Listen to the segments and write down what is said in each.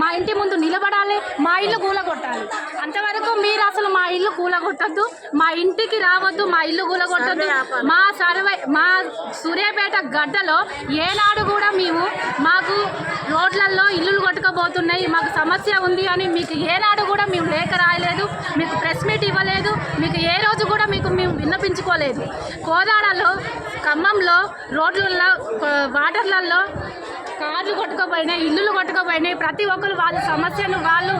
మా ఇంటి ముందు నిలబడాలి, మా ఇల్లు కూలగొట్టాలి. అంతవరకు మీరు అసలు మా ఇల్లు కూలగొట్టద్దు, మా ఇంటికి రావద్దు, మా ఇల్లు కూలగొట్టద్దు. మా సూర్యాపేట గడ్డలో ఏనాడు కూడా మేము మాకు రోడ్లలో ఇల్లులు కొట్టుకోబోతున్నాయి, మాకు సమస్య ఉంది అని మీకు ఏనాడు కూడా మేము లేఖ రాయలేదు, మీకు ప్రెస్ మీట్ ఇవ్వలేదు, మీకు ఏ రోజు కూడా మేము విన్నపించుకోలేదు. కోదాడలో, ఖమ్మంలో రోడ్లలో, వాటర్లలో కార్లు కొట్టుకోపోయినాయి, ఇల్లులు కొట్టుకోపోయినాయి. ప్రతి ఒక్కరు వాళ్ళ సమస్యను వాళ్ళు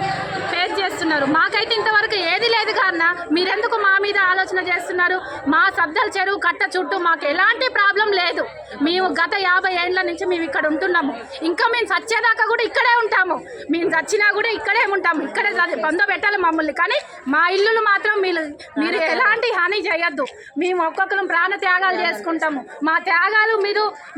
ఫేస్ చేస్తున్నారు. మాకైతే ఇంతవరకు ఏది లేదు కారణ మీరెందుకు మా మీద ఆలోచన చేస్తున్నారు? మా సబ్దల చెరువు కట్ట చుట్టూ మాకు ఎలాంటి ప్రాబ్లం లేదు. మేము గత 50 ఏళ్ల నుంచి మేము ఇక్కడ ఉంటున్నాము. ఇంకా మేము చచ్చేదాకా కూడా ఇక్కడే ఉంటాము. మేము చచ్చినా కూడా ఇక్కడే ఉంటాము. ఇక్కడే పెట్టాలి మమ్మల్ని. కానీ మా ఇల్లులు మాత్రం మీరు ఎలాంటి హాని చేయొద్దు. మేము ఒక్కొక్కరు ప్రాణ త్యాగాలు చేసుకుంటాము. మా త్యాగాలు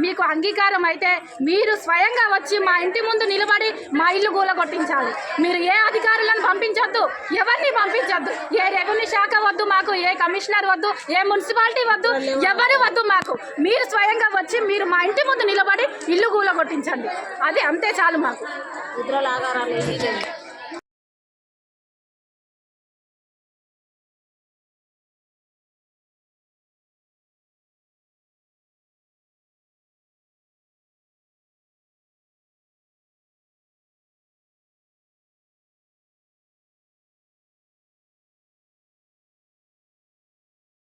మీకు అంగీకారం అయితే మీరు స్వయంగా వచ్చి మా ఇంటి ముందు నిలబడి మా ఇల్లు కూలగొట్టించాలి. మీరు ఏ అధికారులను పంపించొద్దు, ఎవరిని పంపించొద్దు. ఏ రెవెన్యూ శాఖ వద్దు మాకు, ఏ కమిషనర్ వద్దు, ఏ మున్సిపాలిటీ వద్దు, ఎవరు వద్దు మాకు. మీరు స్వయంగా వచ్చి మీరు మా ఇంటి ముందు నిలబడి ఇల్లు కూలగొట్టించండి. అది అంతే చాలు మాకు.